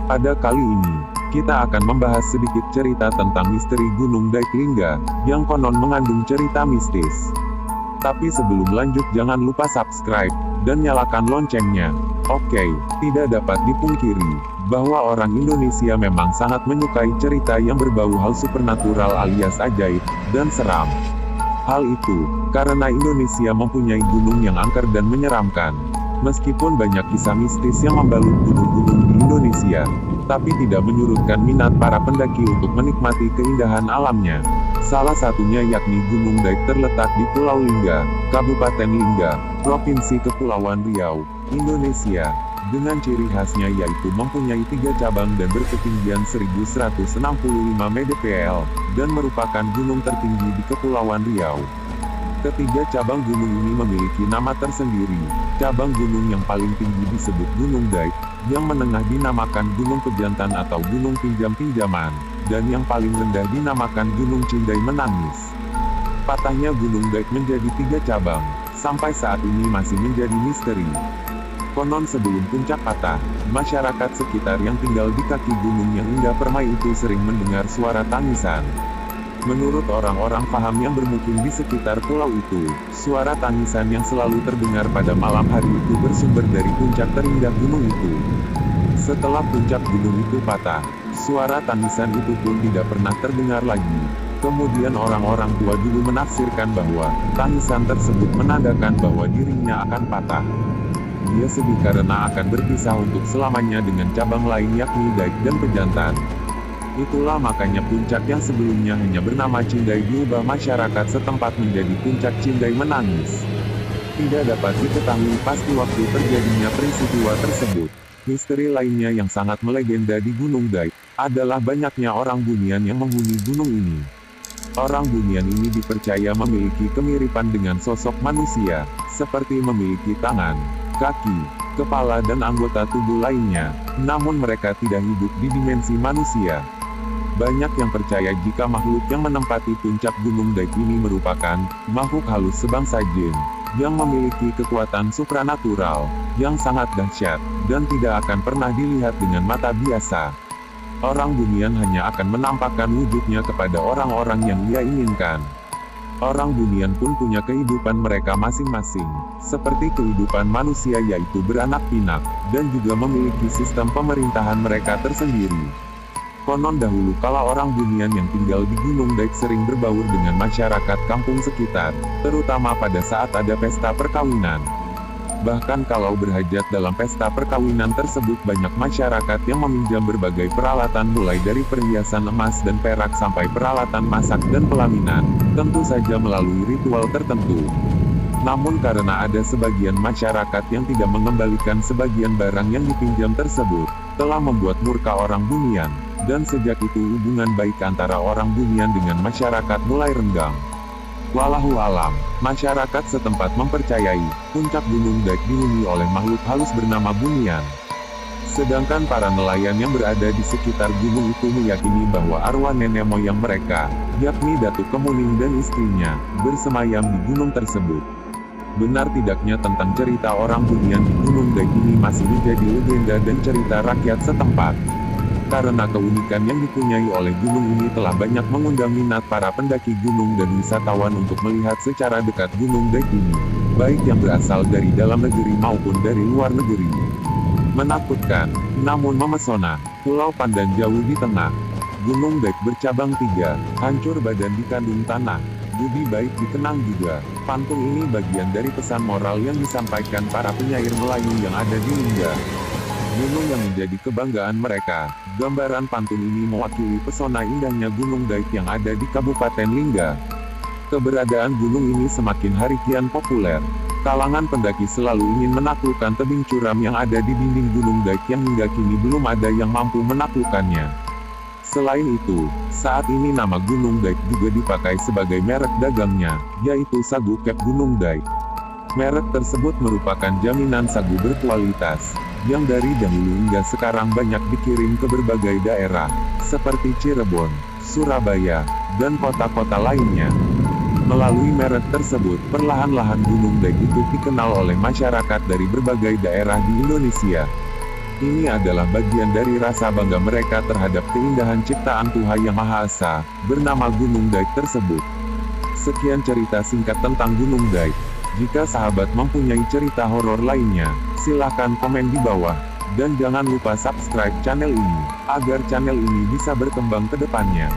Pada kali ini, kita akan membahas sedikit cerita tentang misteri Gunung Daik Lingga, yang konon mengandung cerita mistis. Tapi sebelum lanjut jangan lupa subscribe, dan nyalakan loncengnya. Oke, tidak dapat dipungkiri, bahwa orang Indonesia memang sangat menyukai cerita yang berbau hal supernatural alias ajaib, dan seram. Hal itu, karena Indonesia mempunyai gunung yang angker dan menyeramkan. Meskipun banyak kisah mistis yang membalut gunung-gunung di Indonesia, tapi tidak menyurutkan minat para pendaki untuk menikmati keindahan alamnya. Salah satunya yakni Gunung Daik terletak di Pulau Lingga, Kabupaten Lingga, Provinsi Kepulauan Riau, Indonesia. Dengan ciri khasnya yaitu mempunyai 3 cabang dan berketinggian 1165 mdpl, dan merupakan gunung tertinggi di Kepulauan Riau. Ketiga cabang gunung ini memiliki nama tersendiri. Cabang gunung yang paling tinggi disebut Gunung Daik, yang menengah dinamakan Gunung Pejantan atau Gunung Pinjam-Pinjaman, dan yang paling rendah dinamakan Gunung Cindai Menangis. Patahnya Gunung Daik menjadi 3 cabang, sampai saat ini masih menjadi misteri. Konon sebelum puncak patah, masyarakat sekitar yang tinggal di kaki gunung yang indah permai itu sering mendengar suara tangisan. Menurut orang-orang paham yang bermukim di sekitar pulau itu, suara tangisan yang selalu terdengar pada malam hari itu bersumber dari puncak terindah gunung itu. Setelah puncak gunung itu patah, suara tangisan itu pun tidak pernah terdengar lagi. Kemudian orang-orang tua dulu menafsirkan bahwa tangisan tersebut menandakan bahwa dirinya akan patah. Dia sedih karena akan berpisah untuk selamanya dengan cabang lain yakni Daik dan Pejantan. Itulah makanya puncak yang sebelumnya hanya bernama Cindai diubah masyarakat setempat menjadi puncak Cindai Menangis. Tidak dapat diketahui pasti waktu terjadinya peristiwa tersebut. Misteri lainnya yang sangat melegenda di Gunung Daik, adalah banyaknya orang Bunian yang menghuni gunung ini. Orang Bunian ini dipercaya memiliki kemiripan dengan sosok manusia, seperti memiliki tangan, kaki, kepala dan anggota tubuh lainnya, namun mereka tidak hidup di dimensi manusia. Banyak yang percaya jika makhluk yang menempati puncak Gunung Daik ini merupakan makhluk halus sebangsa jin, yang memiliki kekuatan supranatural, yang sangat dahsyat, dan tidak akan pernah dilihat dengan mata biasa. Orang Bunian hanya akan menampakkan wujudnya kepada orang-orang yang ia inginkan. Orang Bunian pun punya kehidupan mereka masing-masing, seperti kehidupan manusia yaitu beranak pinak, dan juga memiliki sistem pemerintahan mereka tersendiri. Konon dahulu kala orang Bunian yang tinggal di Gunung Daik sering berbaur dengan masyarakat kampung sekitar, terutama pada saat ada pesta perkawinan. Bahkan kalau berhajat dalam pesta perkawinan tersebut banyak masyarakat yang meminjam berbagai peralatan mulai dari perhiasan emas dan perak sampai peralatan masak dan pelaminan, tentu saja melalui ritual tertentu. Namun karena ada sebagian masyarakat yang tidak mengembalikan sebagian barang yang dipinjam tersebut, telah membuat murka orang Bunian, dan sejak itu hubungan baik antara orang Bunian dengan masyarakat mulai renggang. Wallahu alam, masyarakat setempat mempercayai, puncak Gunung Daik dihuni oleh makhluk halus bernama Bunian. Sedangkan para nelayan yang berada di sekitar gunung itu meyakini bahwa arwah nenek moyang mereka, yakni Datuk Kemuning dan istrinya, bersemayam di gunung tersebut. Benar tidaknya tentang cerita orang Bunian di Gunung Daik ini masih menjadi legenda dan cerita rakyat setempat. Karena keunikan yang dipunyai oleh gunung ini telah banyak mengundang minat para pendaki gunung dan wisatawan untuk melihat secara dekat Gunung Daik ini, baik yang berasal dari dalam negeri maupun dari luar negeri. Menakutkan, namun memesona, Pulau Pandan jauh di tengah. Gunung Daik bercabang 3, hancur badan dikandung tanah, budi baik dikenang juga. Pantun ini bagian dari pesan moral yang disampaikan para penyair Melayu yang ada di Lingga, gunung yang menjadi kebanggaan mereka. Gambaran pantun ini mewakili pesona indahnya Gunung Daik yang ada di Kabupaten Lingga. Keberadaan gunung ini semakin hari kian populer. Kalangan pendaki selalu ingin menaklukkan tebing curam yang ada di dinding Gunung Daik yang hingga kini belum ada yang mampu menaklukkannya. Selain itu, saat ini nama Gunung Daik juga dipakai sebagai merek dagangnya, yaitu Sagu Kep Gunung Daik. Merek tersebut merupakan jaminan sagu berkualitas, yang dari dahulu hingga sekarang banyak dikirim ke berbagai daerah, seperti Cirebon, Surabaya, dan kota-kota lainnya. Melalui merek tersebut, perlahan-lahan Gunung Daik itu dikenal oleh masyarakat dari berbagai daerah di Indonesia. Ini adalah bagian dari rasa bangga mereka terhadap keindahan ciptaan Tuhan Yang Maha Esa, bernama Gunung Daik tersebut. Sekian cerita singkat tentang Gunung Daik. Jika sahabat mempunyai cerita horor lainnya, silahkan komen di bawah. Dan jangan lupa subscribe channel ini, agar channel ini bisa berkembang ke depannya.